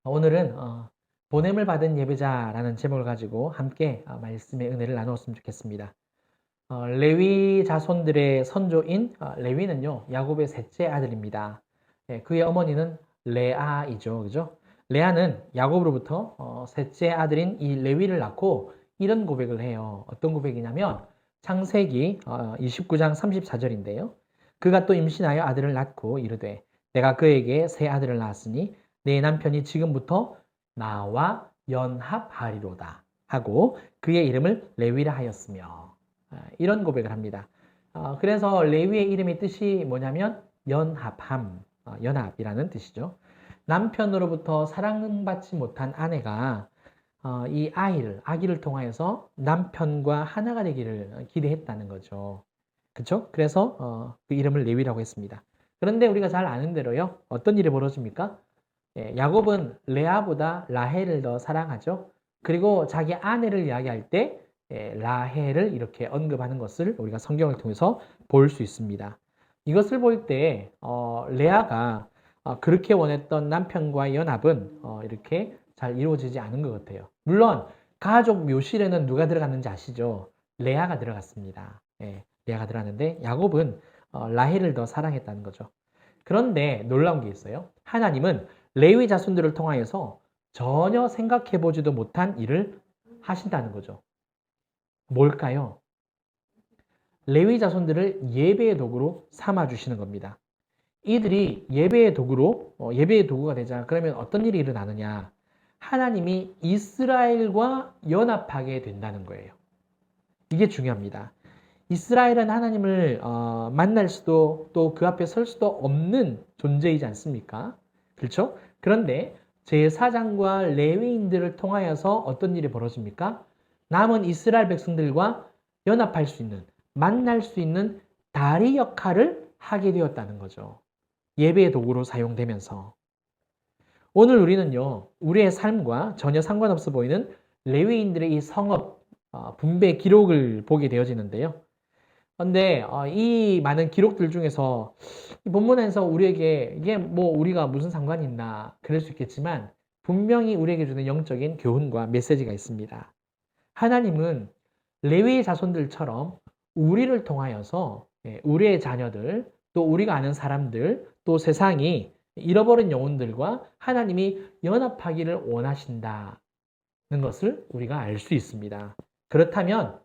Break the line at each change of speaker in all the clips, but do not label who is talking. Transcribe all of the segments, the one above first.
오늘은 보냄을 받은 예배자라는 제목을 가지고 함께 말씀의 은혜를 나누었으면 좋겠습니다. 레위 자손들의 선조인 레위는요, 야곱의 셋째 아들입니다. 그의 어머니는 레아이죠. 그죠? 레아는 야곱으로부터 셋째 아들인 이 레위를 낳고 이런 고백을 해요. 어떤 고백이냐면 창세기 29장 34절인데요. 그가 또 임신하여 아들을 낳고 이르되 내가 그에게 새 아들을 낳았으니 내 남편이 지금부터 나와 연합하리로다 하고 그의 이름을 레위라 하였으며 이런 고백을 합니다. 그래서 레위의 이름의 뜻이 뭐냐면 연합함, 연합이라는 뜻이죠. 남편으로부터 사랑받지 못한 아내가 이 아기를 통하여서 남편과 하나가 되기를 기대했다는 거죠. 그렇죠? 그래서 그 이름을 레위라고 했습니다. 그런데 우리가 잘 아는 대로요. 어떤 일이 벌어집니까? 야곱은 레아보다 라헬을 더 사랑하죠. 그리고 자기 아내를 이야기할 때 라헬을 이렇게 언급하는 것을 우리가 성경을 통해서 볼 수 있습니다. 이것을 볼 때 레아가 그렇게 원했던 남편과의 연합은 이렇게 잘 이루어지지 않은 것 같아요. 물론 가족 묘실에는 누가 들어갔는지 아시죠? 레아가 들어갔습니다. 레아가 들어갔는데 야곱은 라헬을 더 사랑했다는 거죠. 그런데 놀라운 게 있어요. 하나님은 레위 자손들을 통하여서 전혀 생각해보지도 못한 일을 하신다는 거죠. 뭘까요? 레위 자손들을 예배의 도구로 삼아주시는 겁니다. 이들이 예배의 도구가 되자 그러면 어떤 일이 일어나느냐? 하나님이 이스라엘과 연합하게 된다는 거예요. 이게 중요합니다. 이스라엘은 하나님을 만날 수도 또 그 앞에 설 수도 없는 존재이지 않습니까? 그렇죠? 그런데 제사장과 레위인들을 통하여서 어떤 일이 벌어집니까? 남은 이스라엘 백성들과 연합할 수 있는, 만날 수 있는 다리 역할을 하게 되었다는 거죠. 예배의 도구로 사용되면서. 오늘 우리는요, 우리의 삶과 전혀 상관없어 보이는 레위인들의 이 성업, 분배 기록을 보게 되어지는데요. 그런데 이 많은 기록들 중에서 이 본문에서 우리에게 이게 뭐 우리가 무슨 상관이 있나 그럴 수 있겠지만 분명히 우리에게 주는 영적인 교훈과 메시지가 있습니다. 하나님은 레위의 자손들처럼 우리를 통하여서 우리의 자녀들 또 우리가 아는 사람들 또 세상이 잃어버린 영혼들과 하나님이 연합하기를 원하신다는 것을 우리가 알 수 있습니다. 그렇다면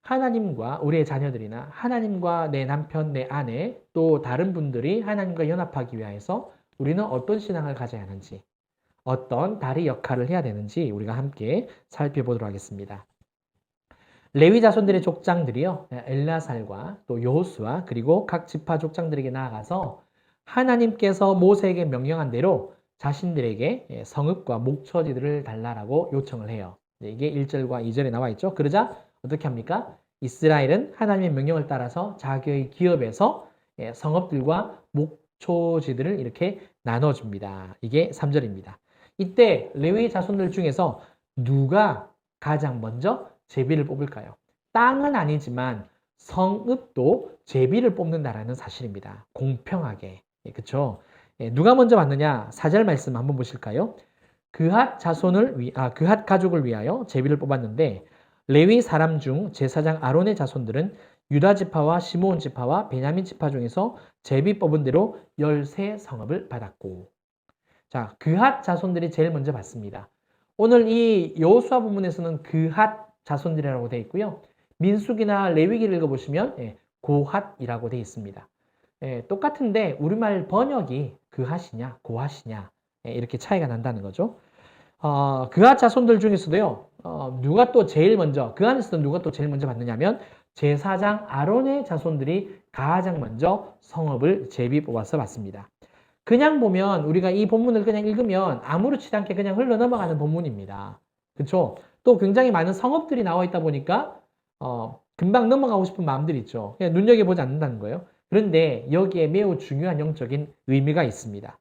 하나님과 우리의 자녀들이나 하나님과 내 남편, 내 아내 또 다른 분들이 하나님과 연합하기 위해서 우리는 어떤 신앙을 가져야 하는지 어떤 다리 역할을 해야 되는지 우리가 함께 살펴보도록 하겠습니다. 레위 자손들의 족장들이요. 엘라살과 또 여호수아 그리고 각 지파 족장들에게 나아가서 하나님께서 모세에게 명령한 대로 자신들에게 성읍과 목처지들을 달라라고 요청을 해요. 이게 1절과 2절에 나와 있죠. 그러자 어떻게 합니까? 이스라엘은 하나님의 명령을 따라서 자기의 기업에서 성읍들과 목초지들을 이렇게 나눠줍니다. 이게 3절입니다. 이때 레위 자손들 중에서 누가 가장 먼저 제비를 뽑을까요? 땅은 아니지만 성읍도 제비를 뽑는다라는 사실입니다. 공평하게. 그렇죠? 누가 먼저 받느냐? 4절 말씀 한번 보실까요? 그핫 가족을 위하여 제비를 뽑았는데 레위 사람 중 제사장 아론의 자손들은 유다 지파와 시므온 지파와 베냐민 지파 중에서 제비 뽑은 대로 13성읍을 받았고. 자, 그핫 자손들이 제일 먼저 받습니다. 오늘 이 여호수아 부분에서는 그핫 자손들이라고 되어 있고요. 민수기나 레위기를 읽어보시면 고핫이라고 되어 있습니다. 똑같은데 우리말 번역이 그핫이냐 고핫이냐 이렇게 차이가 난다는 거죠. 그핫 자손들 중에서도요. 누가 또 제일 먼저 그 안에서 누가 또 제일 먼저 받느냐면 제사장 아론의 자손들이 가장 먼저 성읍을 제비 뽑아서 받습니다. 그냥 보면 우리가 이 본문을 그냥 읽으면 아무렇지 않게 그냥 흘러 넘어가는 본문입니다. 그렇죠? 또 굉장히 많은 성읍들이 나와 있다 보니까 금방 넘어가고 싶은 마음들이 있죠. 그냥 눈여겨보지 않는다는 거예요. 그런데 여기에 매우 중요한 영적인 의미가 있습니다.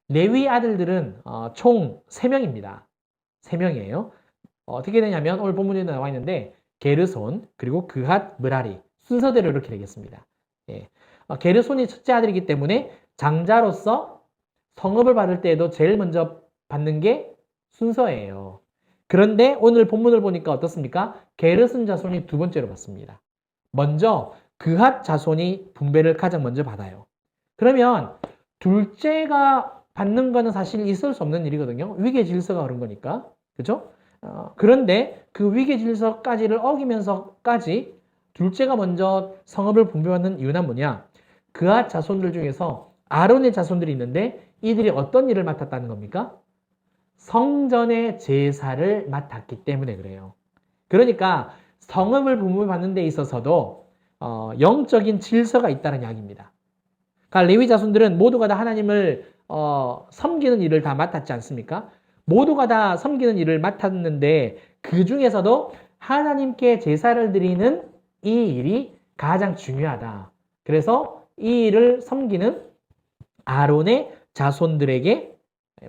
레위 아들들은 총 3명입니다. 3명이에요. 어떻게 되냐면 오늘 본문에 나와 있는데 게르손 그리고 그핫 므라리 순서대로 이렇게 되겠습니다. 게르손이 첫째 아들이기 때문에 장자로서 성읍을 받을 때에도 제일 먼저 받는 게 순서예요. 그런데 오늘 본문을 보니까 어떻습니까? 게르슨 자손이 두 번째로 받습니다. 먼저 그핫 자손이 분배를 가장 먼저 받아요. 그러면 둘째가 받는 거는 사실 있을 수 없는 일이거든요. 위계 질서가 그런 거니까. 그죠? 그런데 그 위계 질서까지를 어기면서까지 둘째가 먼저 성읍을 분배받는 이유는 뭐냐? 그핫 자손들 중에서 아론의 자손들이 있는데 이들이 어떤 일을 맡았다는 겁니까? 성전의 제사를 맡았기 때문에 그래요. 그러니까 성읍을 분배받는 데 있어서도 영적인 질서가 있다는 이야기입니다. 그러니까 레위 자손들은 모두가 다 하나님을 섬기는 일을 다 맡았지 않습니까? 모두가 다 섬기는 일을 맡았는데 그 중에서도 하나님께 제사를 드리는 이 일이 가장 중요하다. 그래서 이 일을 섬기는 아론의 자손들에게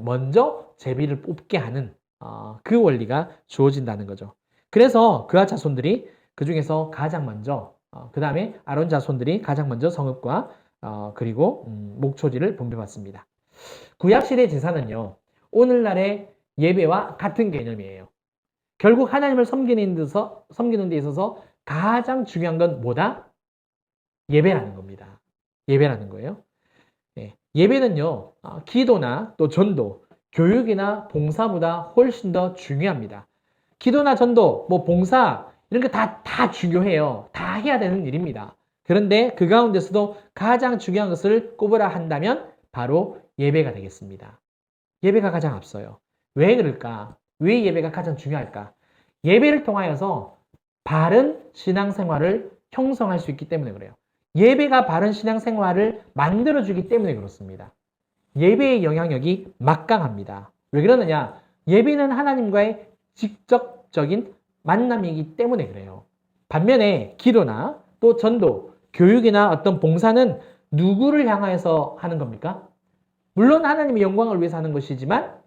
먼저 제비를 뽑게 하는 그 원리가 주어진다는 거죠. 그래서 그와 자손들이 그 중에서 가장 먼저 그 다음에 아론 자손들이 가장 먼저 성읍과 그리고 목초지를 분배받습니다. 구약시대 제사는요. 오늘날의 예배와 같은 개념이에요. 결국 하나님을 섬기는 데 있어서 가장 중요한 건 뭐다? 예배라는 겁니다. 예배라는 거예요. 예배는요. 기도나 또 전도, 교육이나 봉사보다 훨씬 더 중요합니다. 기도나 전도, 뭐 봉사 이런 게 다 중요해요. 다 해야 되는 일입니다. 그런데 그 가운데서도 가장 중요한 것을 꼽으라 한다면 바로 예배가 되겠습니다. 예배가 가장 앞서요. 왜 그럴까? 왜 예배가 가장 중요할까? 예배를 통하여서 바른 신앙생활을 형성할 수 있기 때문에 그래요. 예배가 바른 신앙생활을 만들어주기 때문에 그렇습니다. 예배의 영향력이 막강합니다. 왜 그러느냐? 예배는 하나님과의 직접적인 만남이기 때문에 그래요. 반면에 기도나 또 전도, 교육이나 어떤 봉사는 누구를 향하여서 하는 겁니까? 물론 하나님의 영광을 위해서 하는 것이지만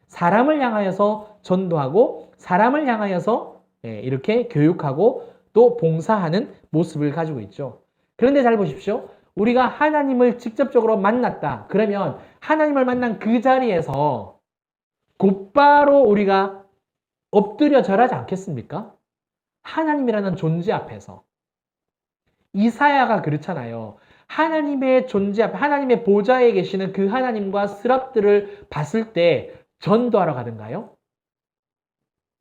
사람을 향하여서 전도하고 사람을 향하여서 이렇게 교육하고 또 봉사하는 모습을 가지고 있죠. 그런데 잘 보십시오. 우리가 하나님을 직접적으로 만났다. 그러면 하나님을 만난 그 자리에서 곧바로 우리가 엎드려 절하지 않겠습니까? 하나님이라는 존재 앞에서. 이사야가 그렇잖아요. 하나님의 존재 앞에 하나님의 보좌에 계시는 그 하나님과 스랍들을 봤을 때 전도하러 가든가요?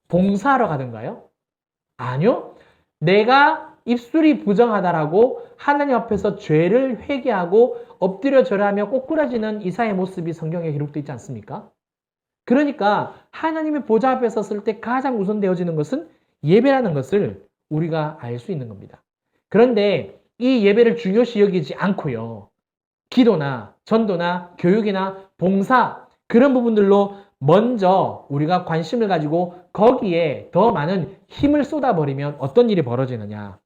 봉사하러 가든가요? 아니요. 내가 입술이 부정하다라고 하나님 앞에서 죄를 회개하고 엎드려 절하며 꼬꾸라지는 이사야의 모습이 성경에 기록되어 있지 않습니까? 그러니까 하나님의 보좌 앞에 섰을 때 가장 우선되어지는 것은 예배라는 것을 우리가 알 수 있는 겁니다. 그런데 이 예배를 중요시 여기지 않고요. 기도나 전도나 교육이나 봉사 그런 부분들로 먼저 우리가 관심을 가지고 거기에 더 많은 힘을 쏟아버리면 어떤 일이 벌어지느냐.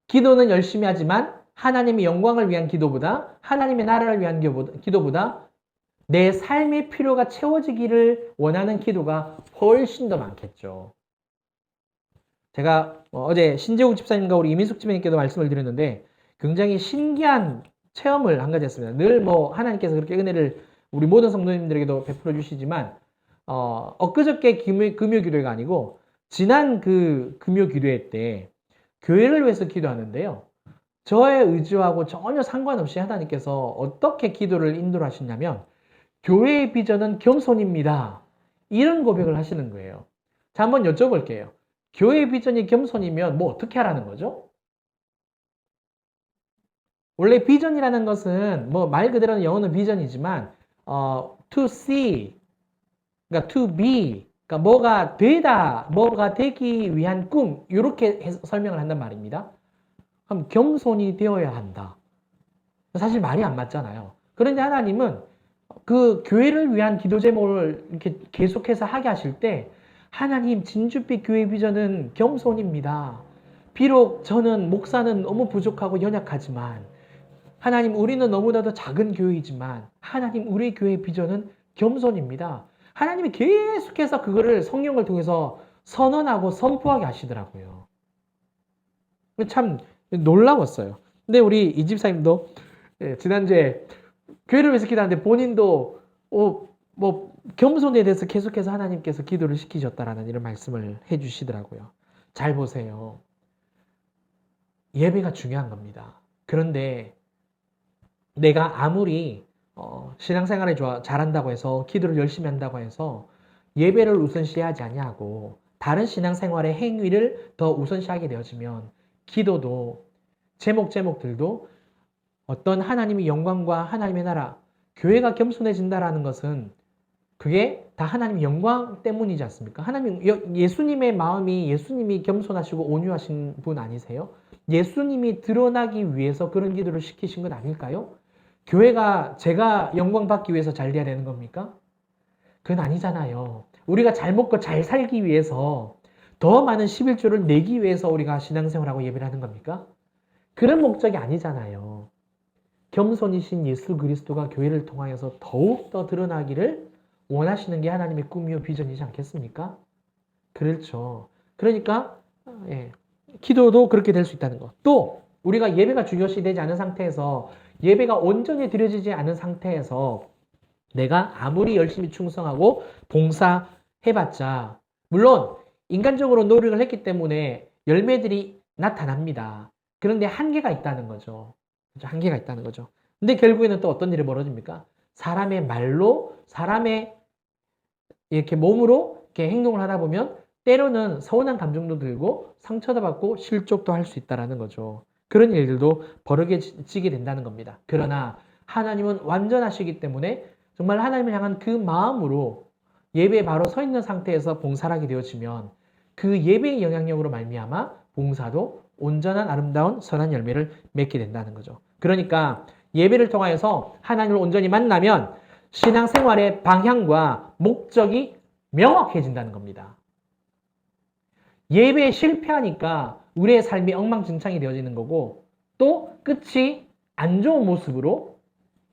기도는 열심히 하지만 하나님의 영광을 위한 기도보다 하나님의 나라를 위한 기도보다 내 삶의 필요가 채워지기를 원하는 기도가 훨씬 더 많겠죠. 제가 어제 신재욱 집사님과 우리 이민숙 집사님께도 말씀을 드렸는데 굉장히 신기한 체험을 한 가지 했습니다. 늘 하나님께서 그렇게 은혜를 우리 모든 성도님들에게도 베풀어 주시지만 엊그저께 금요 기도회가 아니고 지난 그 금요 기도회 때 교회를 위해서 기도하는데요. 저의 의지하고 전혀 상관없이 하나님께서 어떻게 기도를 인도를 하시냐면 교회의 비전은 겸손입니다. 이런 고백을 하시는 거예요. 자, 한번 여쭤볼게요. 교회의 비전이 겸손이면 어떻게 하라는 거죠? 원래 비전이라는 것은 말 그대로는 영어는 비전이지만 to see, 그러니까 to be, 그러니까 뭐가 되다, 뭐가 되기 위한 꿈 이렇게 설명을 한단 말입니다. 그럼 겸손이 되어야 한다. 사실 말이 안 맞잖아요. 그런데 하나님은 그 교회를 위한 기도 제목을 이렇게 계속해서 하게 하실 때 하나님 진주빛 교회 비전은 겸손입니다. 비록 저는 목사는 너무 부족하고 연약하지만 하나님 우리는 너무나도 작은 교회이지만 하나님 우리 교회 비전은 겸손입니다. 하나님이 계속해서 그거를 성령을 통해서 선언하고 선포하게 하시더라고요. 참 놀라웠어요. 근데 우리 이 집사님도 지난주에 교회를 위해서 기도하는데 본인도 겸손에 대해서 계속해서 하나님께서 기도를 시키셨다라는 이런 말씀을 해주시더라고요. 잘 보세요. 예배가 중요한 겁니다. 그런데 내가 아무리 신앙생활에 잘한다고 해서 기도를 열심히 한다고 해서 예배를 우선시하지 아니하고 다른 신앙생활의 행위를 더 우선시하게 되어지면 기도도 제목들도 어떤 하나님의 영광과 하나님의 나라, 교회가 겸손해진다라는 것은 그게 다 하나님의 영광 때문이지 않습니까? 예수님의 마음이 예수님이 겸손하시고 온유하신 분 아니세요? 예수님이 드러나기 위해서 그런 기도를 시키신 것 아닐까요? 교회가 제가 영광 받기 위해서 잘 돼야 되는 겁니까? 그건 아니잖아요. 우리가 잘 먹고 잘 살기 위해서 더 많은 11조를 내기 위해서 우리가 신앙생활하고 예배를 하는 겁니까? 그런 목적이 아니잖아요. 겸손이신 예수 그리스도가 교회를 통하여서 더욱더 드러나기를 원하시는 게 하나님의 꿈이요 비전이지 않겠습니까? 그렇죠. 그러니까 기도도 그렇게 될 수 있다는 것. 또 우리가 예배가 중요시 되지 않은 상태에서 예배가 온전히 드려지지 않은 상태에서 내가 아무리 열심히 충성하고 봉사해봤자 물론 인간적으로 노력을 했기 때문에 열매들이 나타납니다. 그런데 한계가 있다는 거죠. 한계가 있다는 거죠. 근데 결국에는 또 어떤 일이 벌어집니까? 사람의 말로, 사람의 이렇게 몸으로 이렇게 행동을 하다 보면 때로는 서운한 감정도 들고 상처도 받고 실족도 할 수 있다는 거죠. 그런 일들도 벌어지게 된다는 겁니다. 그러나 하나님은 완전하시기 때문에 정말 하나님을 향한 그 마음으로 예배에 바로 서 있는 상태에서 봉사를 하게 되어지면 그 예배의 영향력으로 말미암아 봉사도 온전한 아름다운 선한 열매를 맺게 된다는 거죠. 그러니까 예배를 통하여서 하나님을 온전히 만나면 신앙생활의 방향과 목적이 명확해진다는 겁니다. 예배에 실패하니까 우리의 삶이 엉망진창이 되어지는 거고 또 끝이 안 좋은 모습으로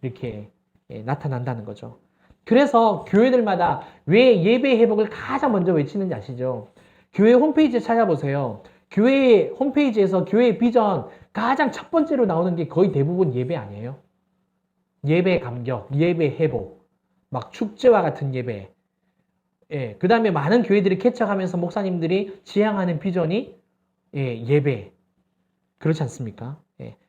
이렇게 나타난다는 거죠. 그래서 교회들마다 왜 예배 회복을 가장 먼저 외치는지 아시죠? 교회 홈페이지 찾아보세요. 교회 홈페이지에서 교회 비전 가장 첫 번째로 나오는 게 거의 대부분 예배 아니에요? 예배 감격, 예배 회복, 막 축제와 같은 예배. 그 다음에 많은 교회들이 개척하면서 목사님들이 지향하는 비전이 예배. 그렇지 않습니까?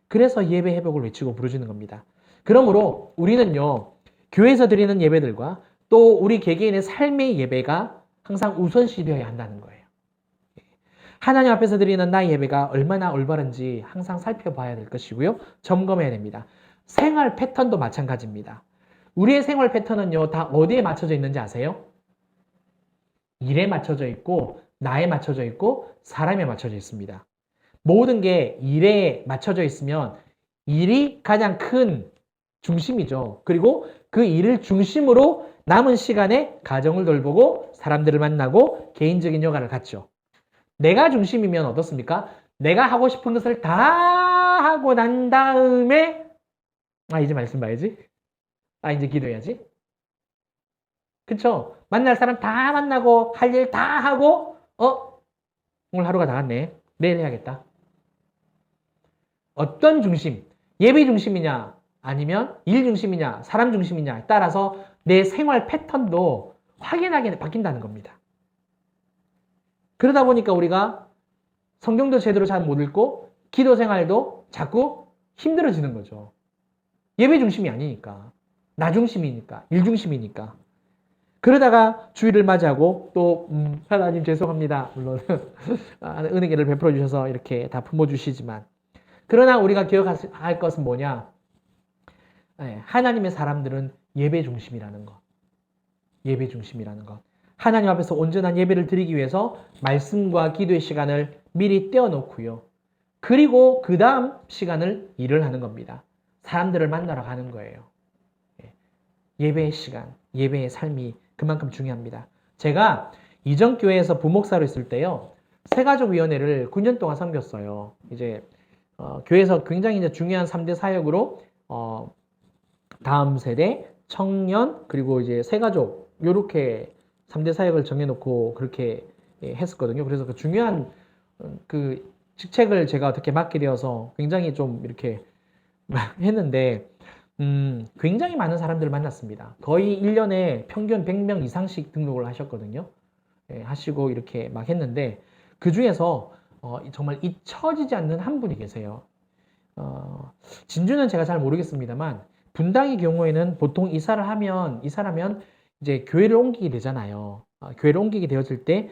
그래서 예배 회복을 외치고 부르짖는 겁니다. 그러므로 우리는요, 교회에서 드리는 예배들과 또 우리 개개인의 삶의 예배가 항상 우선시 되어야 한다는 거예요. 하나님 앞에서 드리는 나의 예배가 얼마나 올바른지 항상 살펴봐야 될 것이고요. 점검해야 됩니다. 생활 패턴도 마찬가지입니다. 우리의 생활 패턴은요, 다 어디에 맞춰져 있는지 아세요? 일에 맞춰져 있고, 나에 맞춰져 있고, 사람에 맞춰져 있습니다. 모든 게 일에 맞춰져 있으면 일이 가장 큰 중심이죠. 그리고 그 일을 중심으로 남은 시간에 가정을 돌보고 사람들을 만나고 개인적인 여가를 갖죠. 내가 중심이면 어떻습니까? 내가 하고 싶은 것을 다 하고 난 다음에 이제 말씀 봐야지. 이제 기도해야지. 그쵸? 만날 사람 다 만나고 할 일 다 하고 오늘 하루가 다 갔네. 내일 해야겠다. 어떤 중심? 예배 중심이냐? 아니면 일 중심이냐? 사람 중심이냐? 따라서 내 생활 패턴도 확연하게 바뀐다는 겁니다. 그러다 보니까 우리가 성경도 제대로 잘 못 읽고 기도 생활도 자꾸 힘들어지는 거죠. 예배 중심이 아니니까. 나 중심이니까. 일 중심이니까. 그러다가 주일을 맞이하고 또 하나님 죄송합니다. 물론 은혜를 베풀어 주셔서 이렇게 다 품어주시지만 그러나 우리가 기억할 것은 뭐냐? 하나님의 사람들은 예배 중심이라는 것. 예배 중심이라는 것. 하나님 앞에서 온전한 예배를 드리기 위해서 말씀과 기도의 시간을 미리 떼어놓고요. 그리고 그 다음 시간을 일을 하는 겁니다. 사람들을 만나러 가는 거예요. 예배의 시간, 예배의 삶이 그만큼 중요합니다. 제가 이전 교회에서 부목사로 있을 때요. 새가족위원회를 9년 동안 섬겼어요. 이제 교회에서 굉장히 이제 중요한 3대 사역으로 다음 세대, 청년, 그리고 이제 새가족 요렇게 3대 사역을 정해놓고 그렇게 했었거든요. 그래서 그 중요한 그 직책을 제가 어떻게 맡게 되어서 굉장히 좀 이렇게 했는데 굉장히 많은 사람들을 만났습니다. 거의 1년에 평균 100명 이상씩 등록을 하셨거든요. 예, 하시고 이렇게 막 했는데 그 중에서 정말 잊혀지지 않는 한 분이 계세요. 진주는 제가 잘 모르겠습니다만 분당의 경우에는 보통 이사를 하면 이제 교회를 옮기게 되잖아요. 교회를 옮기게 되어질 때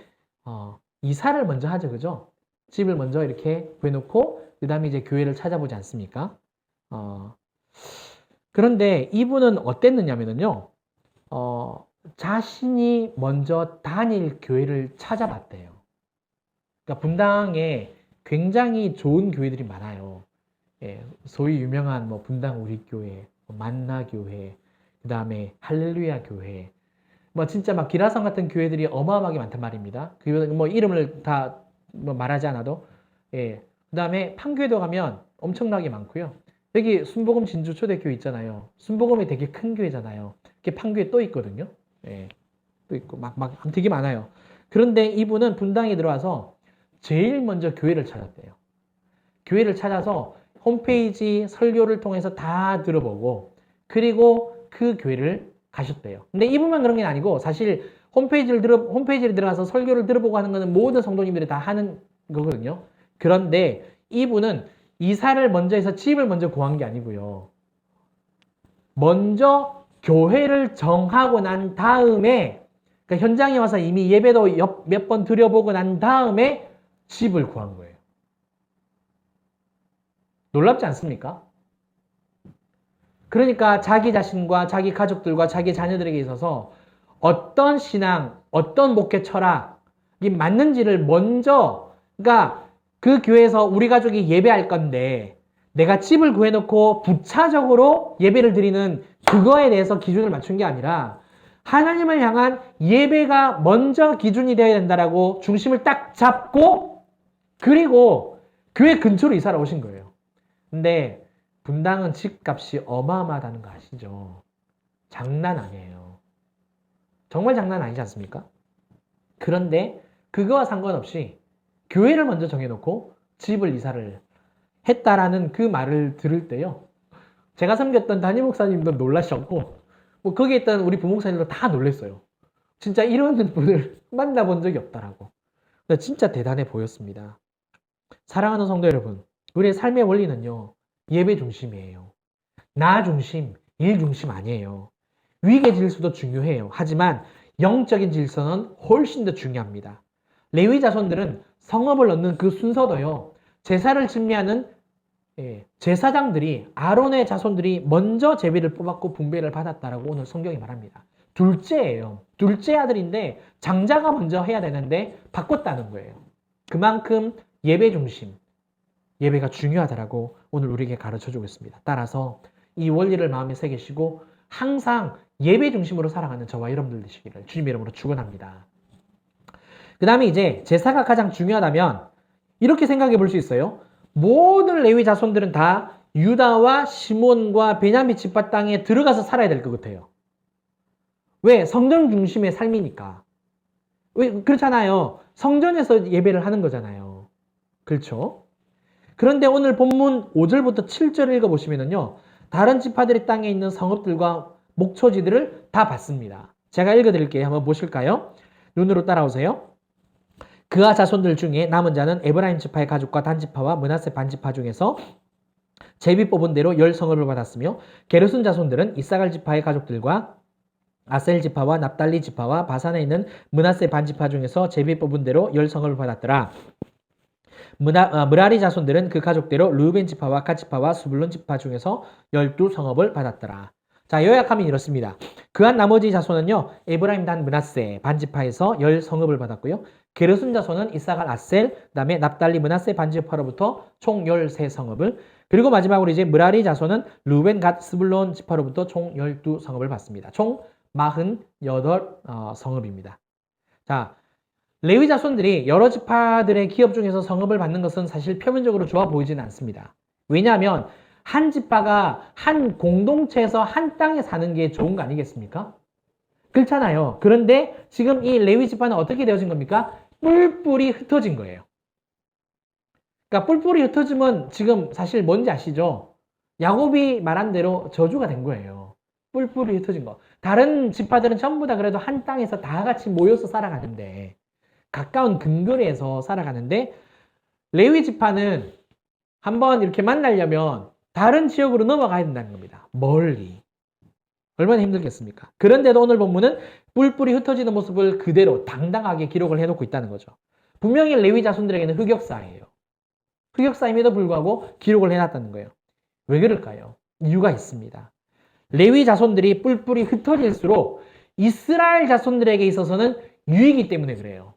이사를 먼저 하죠, 그죠? 집을 먼저 이렇게 구해놓고 그 다음에 이제 교회를 찾아보지 않습니까? 그런데 이분은 어땠느냐면요, 자신이 먼저 다닐 교회를 찾아봤대요. 그러니까 분당에 굉장히 좋은 교회들이 많아요. 예, 소위 유명한 뭐 분당 우리교회, 만나교회, 그 다음에 할렐루야 교회, 뭐 진짜 막 기라성 같은 교회들이 어마어마하게 많단 말입니다. 그 뭐 이름을 다 뭐 말하지 않아도, 예. 그 다음에 판교에도 가면 엄청나게 많고요. 여기 순복음 진주 초대교회 있잖아요. 순복음이 되게 큰 교회잖아요. 그게 판교에 또 있거든요. 예. 또 있고 막 되게 많아요. 그런데 이분은 분당에 들어와서 제일 먼저 교회를 찾았대요. 교회를 찾아서 홈페이지 설교를 통해서 다 들어보고 그리고 그 교회를 가셨대요. 근데 이분만 그런 게 아니고 사실 홈페이지를 들어가서 설교를 들어보고 하는 거는 모든 성도님들이 다 하는 거거든요. 그런데 이분은 이사를 먼저 해서 집을 먼저 구한 게 아니고요. 먼저 교회를 정하고 난 다음에 그러니까 현장에 와서 이미 예배도 몇 번 드려보고 난 다음에 집을 구한 거예요. 놀랍지 않습니까? 그러니까 자기 자신과 자기 가족들과 자기 자녀들에게 있어서 어떤 신앙, 어떤 목회 철학이 맞는지를 먼저, 그러니까 그 교회에서 우리 가족이 예배할 건데 내가 집을 구해놓고 부차적으로 예배를 드리는 그거에 대해서 기준을 맞춘 게 아니라 하나님을 향한 예배가 먼저 기준이 되어야 된다라고 중심을 딱 잡고 그리고 교회 근처로 이사를 오신 거예요. 근데 분당은 집값이 어마어마하다는 거 아시죠? 장난 아니에요. 정말 장난 아니지 않습니까? 그런데 그거와 상관없이 교회를 먼저 정해놓고 집을 이사를 했다라는 그 말을 들을 때요. 제가 섬겼던 담임 목사님도 놀라셨고 뭐 거기에 있던 우리 부목사님도 다 놀랐어요. 진짜 이런 분을 만나본 적이 없다라고. 진짜 대단해 보였습니다. 사랑하는 성도 여러분, 우리의 삶의 원리는요. 예배 중심이에요. 나 중심, 일 중심 아니에요. 위계 질서도 중요해요. 하지만 영적인 질서는 훨씬 더 중요합니다. 레위 자손들은 성읍을 얻는 그 순서도요. 제사를 증례하는 제사장들이 아론의 자손들이 먼저 제비를 뽑았고 분배를 받았다라고 오늘 성경이 말합니다. 둘째예요. 둘째 아들인데 장자가 먼저 해야 되는데 바꿨다는 거예요. 그만큼 예배 중심, 예배가 중요하다라고 오늘 우리에게 가르쳐주고 있습니다. 따라서 이 원리를 마음에 새기시고 항상 예배 중심으로 살아가는 저와 여러분들 되시기를 주님의 이름으로 축원합니다. 그 다음에 이제 제사가 가장 중요하다면 이렇게 생각해 볼 수 있어요. 모든 레위 자손들은 다 유다와 시몬과 베냐민 지파 땅에 들어가서 살아야 될 것 같아요. 왜? 성전 중심의 삶이니까. 왜? 그렇잖아요. 성전에서 예배를 하는 거잖아요. 그렇죠? 그런데 오늘 본문 5절부터 7절을 읽어보시면요. 다른 지파들의 땅에 있는 성읍들과 목초지들을 다 봤습니다. 제가 읽어드릴게요. 한번 보실까요? 눈으로 따라오세요. 그아 자손들 중에 남은 자는 에브라임 지파의 가족과 단 지파와 므낫세 반 지파 중에서 제비 뽑은 대로 10성읍을 받았으며 게르손 자손들은 이사갈 지파의 가족들과 아셀 지파와 납달리 지파와 바산에 있는 므낫세 반 지파 중에서 제비 뽑은 대로 10성읍을 받았더라. 므라리 자손들은 그 가족대로 르우벤 지파와 갓 지파와 수불론 지파 중에서 12성읍을 받았더라. 자, 요약하면 이렇습니다. 그한 나머지 자손은요, 에브라임 단 므낫세 반지파에서 10성읍을 받았고요. 게르손 자손은 이사갈 아셀, 그 다음에 납달리 므낫세 반지파로부터 총 13성읍을, 그리고 마지막으로 이제 므라리 자손은 르벤 갓 스불론 지파로부터 총 12성읍을 받습니다. 총 48성읍입니다. 자, 레위 자손들이 여러 지파들의 기업 중에서 성읍을 받는 것은 사실 표면적으로 좋아 보이지는 않습니다. 왜냐하면 한 지파가 한 공동체에서 한 땅에 사는 게 좋은 거 아니겠습니까? 그렇잖아요. 그런데 지금 이 레위 지파는 어떻게 되어진 겁니까? 뿔뿔이 흩어진 거예요. 그러니까 뿔뿔이 흩어지면 지금 사실 뭔지 아시죠? 야곱이 말한 대로 저주가 된 거예요. 뿔뿔이 흩어진 거. 다른 지파들은 전부 다 그래도 한 땅에서 다 같이 모여서 살아가는데, 가까운 근거리에서 살아가는데, 레위 지파는 한번 이렇게 만나려면 다른 지역으로 넘어가야 된다는 겁니다. 멀리. 얼마나 힘들겠습니까? 그런데도 오늘 본문은 뿔뿔이 흩어지는 모습을 그대로 당당하게 기록을 해놓고 있다는 거죠. 분명히 레위 자손들에게는 흑역사예요. 흑역사임에도 불구하고 기록을 해놨다는 거예요. 왜 그럴까요? 이유가 있습니다. 레위 자손들이 뿔뿔이 흩어질수록 이스라엘 자손들에게 있어서는 유익이 때문에 그래요.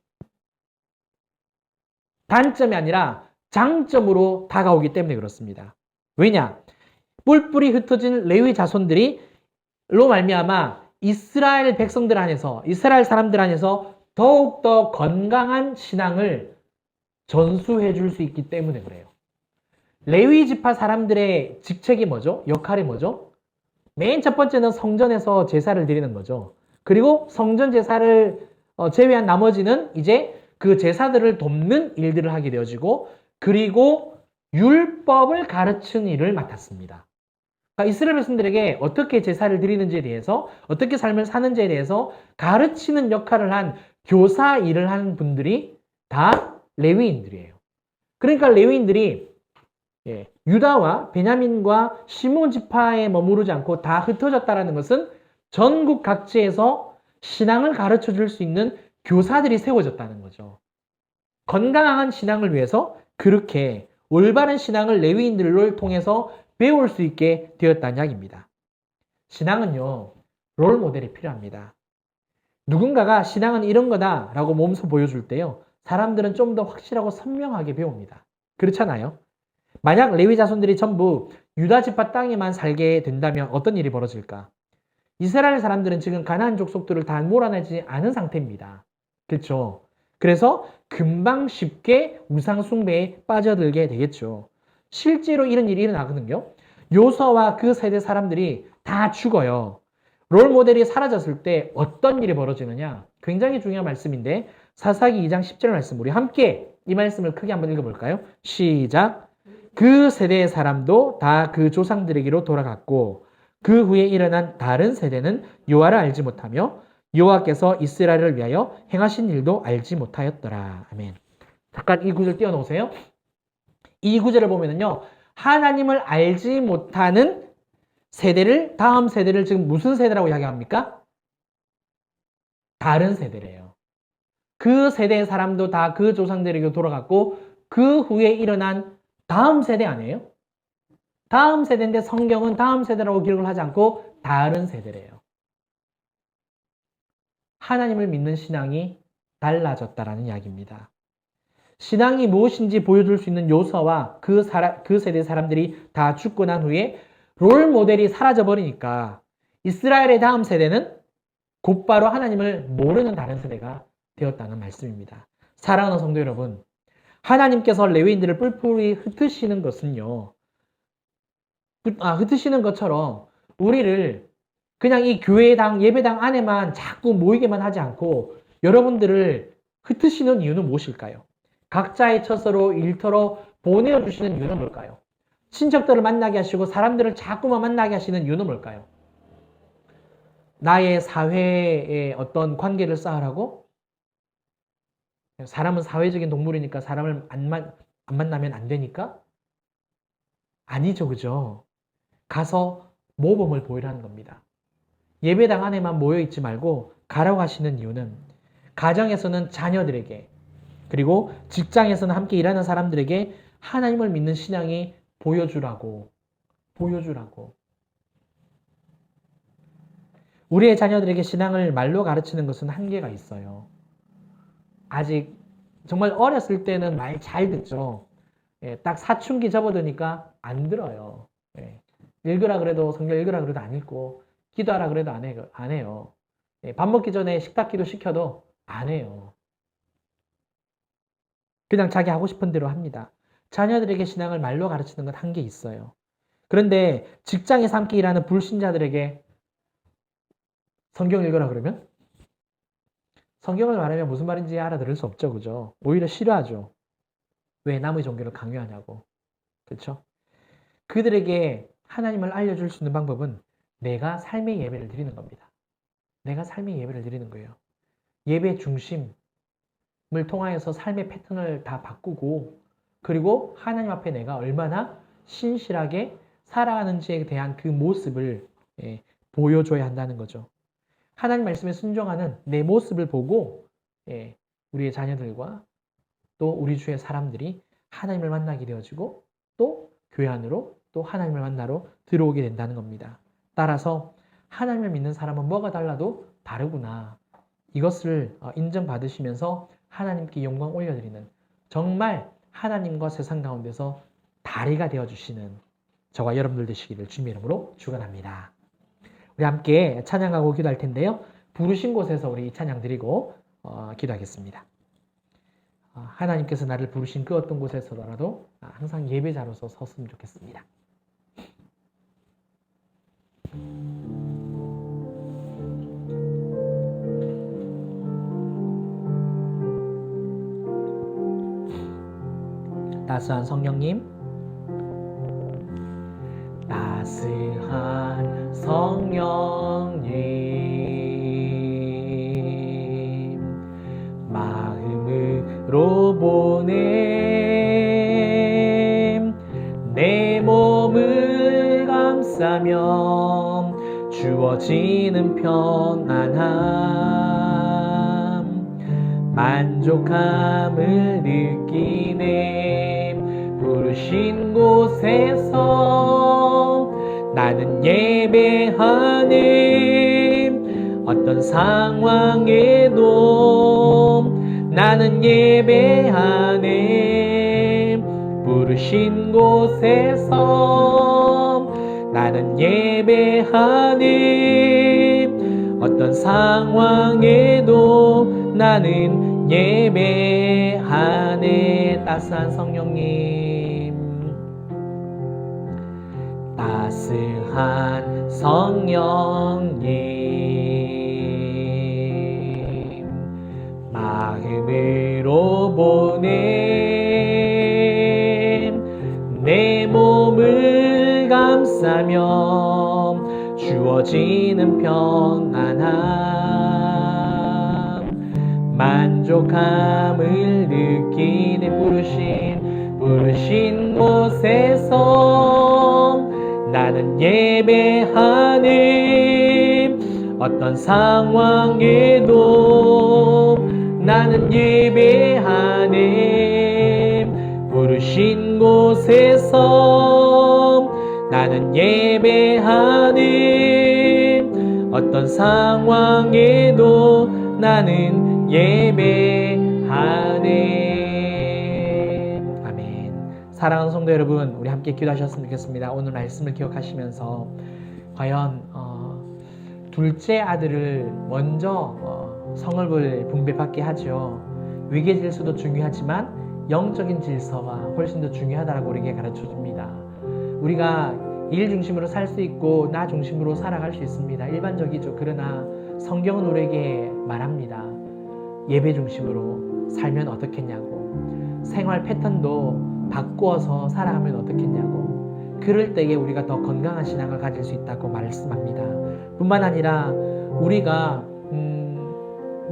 단점이 아니라 장점으로 다가오기 때문에 그렇습니다. 왜냐? 뿔뿔이 흩어진 레위 자손들이 로 말미암아 이스라엘 백성들 안에서, 이스라엘 사람들 안에서 더욱더 건강한 신앙을 전수해 줄 수 있기 때문에 그래요. 레위 지파 사람들의 직책이 뭐죠? 역할이 뭐죠? 맨 첫 번째는 성전에서 제사를 드리는 거죠. 그리고 성전 제사를 제외한 나머지는 이제 그 제사들을 돕는 일들을 하게 되어지고, 그리고 율법을 가르치는 일을 맡았습니다. 그러니까 이스라엘 백성들에게 어떻게 제사를 드리는지에 대해서, 어떻게 삶을 사는지에 대해서 가르치는 역할을 한 교사 일을 하는 분들이 다 레위인들이에요. 그러니까 레위인들이 유다와 베냐민과 시몬 지파에 머무르지 않고 다 흩어졌다는 것은 전국 각지에서 신앙을 가르쳐 줄 수 있는 교사들이 세워졌다는 거죠. 건강한 신앙을 위해서 그렇게 올바른 신앙을 레위인들을 통해서 배울 수 있게 되었다는 이야기입니다. 신앙은요, 롤 모델이 필요합니다. 누군가가 신앙은 이런 거다라고 몸소 보여줄 때요, 사람들은 좀 더 확실하고 선명하게 배웁니다. 그렇잖아요? 만약 레위 자손들이 전부 유다 지파 땅에만 살게 된다면 어떤 일이 벌어질까? 이스라엘 사람들은 지금 가나안 족속들을 다 몰아내지 않은 상태입니다. 그렇죠? 그래서 금방 쉽게 우상 숭배에 빠져들게 되겠죠. 실제로 이런 일이 일어나거든요. 요서와 그 세대 사람들이 다 죽어요. 롤 모델이 사라졌을 때 어떤 일이 벌어지느냐? 굉장히 중요한 말씀인데, 사사기 2장 10절 말씀, 우리 함께 이 말씀을 크게 한번 읽어볼까요? 시작. 그 세대의 사람도 다 그 조상들에게로 돌아갔고, 그 후에 일어난 다른 세대는 여호와를 알지 못하며 여호와께서 이스라엘을 위하여 행하신 일도 알지 못하였더라. 아멘. 잠깐 이 구절 띄워놓으세요. 이 구절을 보면은요, 하나님을 알지 못하는 세대를, 다음 세대를 지금 무슨 세대라고 이야기합니까? 다른 세대래요. 그 세대의 사람도 다 그 조상들에게 돌아갔고, 그 후에 일어난 다음 세대 아니에요? 다음 세대인데 성경은 다음 세대라고 기록을 하지 않고 다른 세대래요. 하나님을 믿는 신앙이 달라졌다라는 이야기입니다. 신앙이 무엇인지 보여줄 수 있는 요소와 그 세대 사람들이 다 죽고 난 후에 롤 모델이 사라져버리니까 이스라엘의 다음 세대는 곧바로 하나님을 모르는 다른 세대가 되었다는 말씀입니다. 사랑하는 성도 여러분, 하나님께서 레위인들을 뿔뿔이 흩으시는 것은요, 흩으시는 것처럼 우리를 그냥 이 교회당, 예배당 안에만 자꾸 모이게만 하지 않고 여러분들을 흩으시는 이유는 무엇일까요? 각자의 처소로 일터로 보내주시는 이유는 뭘까요? 친척들을 만나게 하시고 사람들을 자꾸만 만나게 하시는 이유는 뭘까요? 나의 사회에 어떤 관계를 쌓으라고? 사람은 사회적인 동물이니까 사람을 안 만나면 안 되니까? 아니죠, 그죠? 가서 모범을 보이라는 겁니다. 예배당 안에만 모여있지 말고 가라고 하시는 이유는 가정에서는 자녀들에게, 그리고 직장에서는 함께 일하는 사람들에게 하나님을 믿는 신앙이 보여주라고. 우리의 자녀들에게 신앙을 말로 가르치는 것은 한계가 있어요. 아직 정말 어렸을 때는 말 잘 듣죠. 딱 사춘기 접어드니까 안 들어요. 읽으라 그래도 성경 읽으라 그래도 안 읽고, 기도하라 그래도 안 해요. 밥 먹기 전에 식탁 기도 시켜도 안 해요. 그냥 자기 하고 싶은 대로 합니다. 자녀들에게 신앙을 말로 가르치는 건 한계 있어요. 그런데 직장에서 함께 일하는 불신자들에게 성경 읽으라 그러면 성경을 말하면 무슨 말인지 알아들을 수 없죠. 그죠? 오히려 싫어하죠. 왜 남의 종교를 강요하냐고. 그렇죠? 그들에게 하나님을 알려줄 수 있는 방법은 내가 삶의 예배를 드리는 겁니다. 내가 삶의 예배를 드리는 거예요. 예배 중심을 통하여서 삶의 패턴을 다 바꾸고, 그리고 하나님 앞에 내가 얼마나 신실하게 살아가는지에 대한 그 모습을 보여줘야 한다는 거죠. 하나님 말씀에 순종하는 내 모습을 보고 우리의 자녀들과 또 우리 주의 사람들이 하나님을 만나게 되어지고 또 교회 안으로 또 하나님을 만나러 들어오게 된다는 겁니다. 따라서 하나님을 믿는 사람은 뭐가 달라도 다르구나. 이것을 인정받으시면서 하나님께 영광 올려드리는, 정말 하나님과 세상 가운데서 다리가 되어주시는 저와 여러분들 되시기를 주님의 이름으로 축원합니다. 우리 함께 찬양하고 기도할 텐데요. 부르신 곳에서 우리 찬양 드리고 기도하겠습니다. 하나님께서 나를 부르신 그 어떤 곳에서라도 항상 예배자로서 섰으면 좋겠습니다. 따스한 성령님, 따스한 성령님, 마음으로 보냄, 내 몸을 감싸며 주어지는 평안함, 만족함을 느끼네. 부르신 곳에서 나는 예배하네. 어떤 상황에도 나는 예배하네. 부르신 곳에서 나는 예배하네. 어떤 상황에도 나는 예배하네. 따스한 성령님, 따스한 성령님, 마음으로 보냄, 내 몸을 감싸며 주어지는 평안함, 만족함을 느끼네. 부르신 곳에서 나는 예배하네. 어떤 상황에도 나는 예배하네. 부르신 곳에서 나는 예배하네. 어떤 상황에도 나는 예배하네. 아멘. 사랑하는 성도 여러분, 우리 함께 기도하셨으면 좋겠습니다. 오늘 말씀을 기억하시면서 과연 둘째 아들을 먼저 성읍을 분배받게 하죠. 위계 질서도 중요하지만 영적인 질서가 훨씬 더 중요하다고 우리에게 가르쳐줍니다. 우리가 일 중심으로 살 수 있고 나 중심으로 살아갈 수 있습니다. 일반적이죠. 그러나 성경은 우리에게 말합니다. 예배 중심으로 살면 어떻겠냐고, 생활 패턴도 바꾸어서 살아가면 어떻겠냐고, 그럴 때에 우리가 더 건강한 신앙을 가질 수 있다고 말씀합니다. 뿐만 아니라 우리가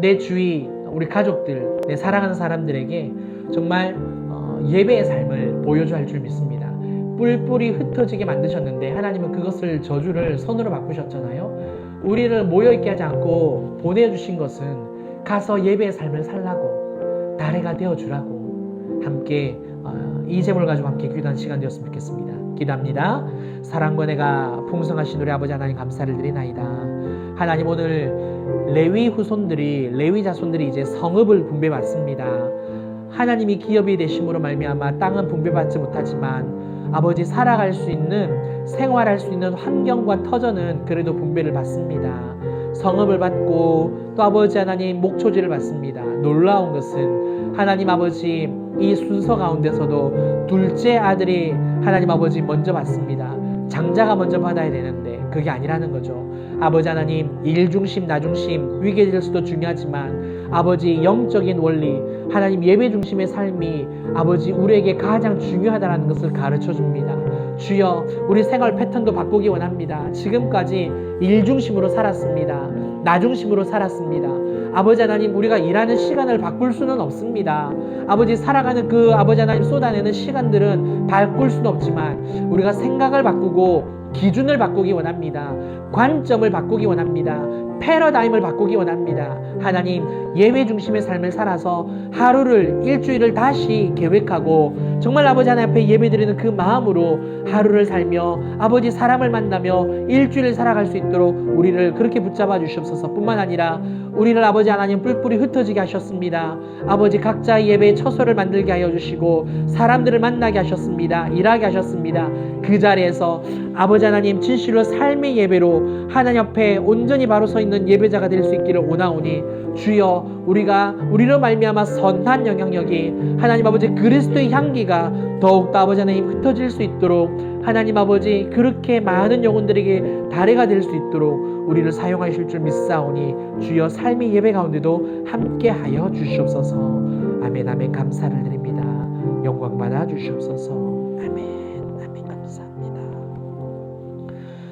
내 주위, 우리 가족들, 내 사랑하는 사람들에게 정말 예배의 삶을 보여줘야 할 줄 믿습니다. 뿔뿔이 흩어지게 만드셨는데 하나님은 그것을 저주를 선으로 바꾸셨잖아요. 우리를 모여있게 하지 않고 보내주신 것은 가서 예배의 삶을 살라고, 다래가 되어주라고. 함께 이 제목을 가지고 함께 기도하는 시간 되었으면 좋겠습니다. 기도합니다. 사랑과 내가 풍성하신 우리 아버지 하나님, 감사를 드리나이다. 하나님, 오늘 레위 후손들이, 레위 자손들이 이제 성읍을 분배받습니다. 하나님이 기업이 되심으로 말미암아 땅은 분배받지 못하지만 아버지, 살아갈 수 있는, 생활할 수 있는 환경과 터전은 그래도 분배를 받습니다. 성읍을 받고 또 아버지 하나님 목초지를 받습니다. 놀라운 것은 하나님 아버지, 이 순서 가운데서도 둘째 아들이 하나님 아버지 먼저 받습니다. 장자가 먼저 받아야 되는데 그게 아니라는 거죠. 아버지 하나님, 일 중심, 나 중심, 위계 질서도 중요하지만 아버지, 영적인 원리, 하나님 예배 중심의 삶이 아버지 우리에게 가장 중요하다는 것을 가르쳐 줍니다. 주여 우리 생활 패턴도 바꾸기 원합니다. 지금까지 일 중심으로 살았습니다. 나 중심으로 살았습니다. 아버지 하나님, 우리가 일하는 시간을 바꿀 수는 없습니다. 아버지, 살아가는 그 아버지 하나님 쏟아내는 시간들은 바꿀 수는 없지만 우리가 생각을 바꾸고 기준을 바꾸기 원합니다. 관점을 바꾸기 원합니다. 패러다임을 바꾸기 원합니다. 하나님, 예배 중심의 삶을 살아서 하루를, 일주일을 다시 계획하고 정말 아버지 하나님 앞에 예배드리는 그 마음으로 하루를 살며 아버지 사람을 만나며 일주일을 살아갈 수 있도록 우리를 그렇게 붙잡아 주시옵소서. 뿐만 아니라 우리를 아버지 하나님 뿔뿔이 흩어지게 하셨습니다. 아버지, 각자의 예배의 처소를 만들게 하여 주시고 사람들을 만나게 하셨습니다. 일하게 하셨습니다. 그 자리에서 아버지 하나님, 진실로 삶의 예배로 하나님 앞에 온전히 바로 서 있는 예배자가 될 수 있기를 원하오니 주여, 우리로 말미암아 선한 영향력이 하나님 아버지 그리스도의 향기가 더욱더 아버지 하나님 흩어질 수 있도록 하나님 아버지 그렇게 많은 영혼들에게 다래가 될 수 있도록 우리를 사용하실 줄 믿사오니 주여, 삶의 예배 가운데도 함께하여 주시옵소서. 아멘, 아멘. 감사를 드립니다. 영광 받아 주시옵소서. 아멘, 아멘. 감사합니다.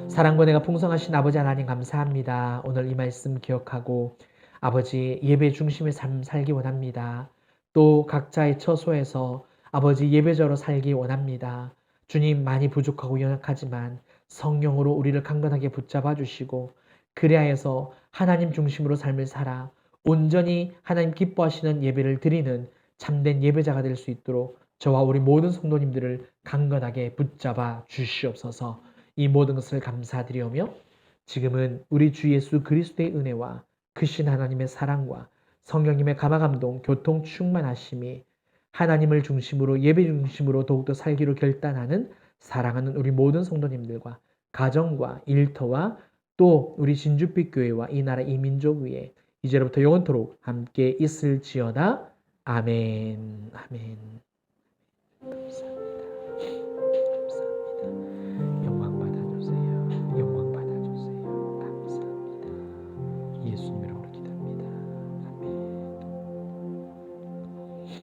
사랑과 은혜가 풍성하신 아버지 하나님, 감사합니다. 오늘 이 말씀 기억하고 아버지, 예배 중심의 삶 살기 원합니다. 또 각자의 처소에서 아버지 예배자로 살기 원합니다. 주님, 많이 부족하고 연약하지만 성령으로 우리를 강건하게 붙잡아 주시고 그리하여서 하나님 중심으로 삶을 살아 온전히 하나님 기뻐하시는 예배를 드리는 참된 예배자가 될 수 있도록 저와 우리 모든 성도님들을 강건하게 붙잡아 주시옵소서. 이 모든 것을 감사드리오며 지금은 우리 주 예수 그리스도의 은혜와 크신 하나님의 사랑과 성령님의 감화감동, 교통 충만하심이 하나님을 중심으로, 예배 중심으로 더욱더 살기로 결단하는 사랑하는 우리 모든 성도님들과 가정과 일터와 또 우리 진주빛 교회와 이 나라 이 민족 위에 이제로부터 영원토록 함께 있을지어다. 아멘. 아멘. 감사합니다. 감사합니다. 영광 받아주세요. 영광 받아주세요. 감사합니다. 예수님으로